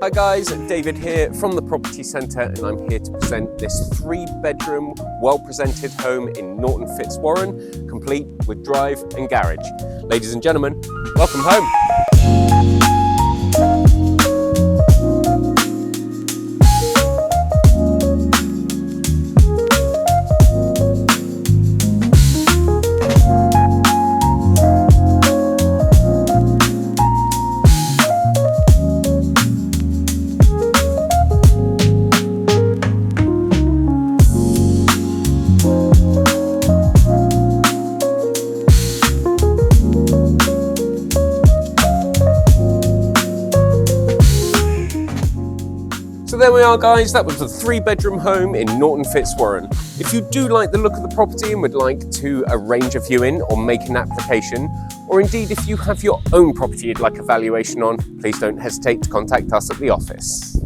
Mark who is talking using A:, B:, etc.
A: Hi guys, David here from the Property Centre, and I'm here to present this 3-bedroom, well-presented home in Norton Fitzwarren, complete with drive and garage. Ladies and gentlemen, welcome home. So there we are guys, that was the 3-bedroom home in Norton Fitzwarren. If you do like the look of the property and would like to arrange a viewing or make an application, or indeed if you have your own property you'd like a valuation on, please don't hesitate to contact us at the office.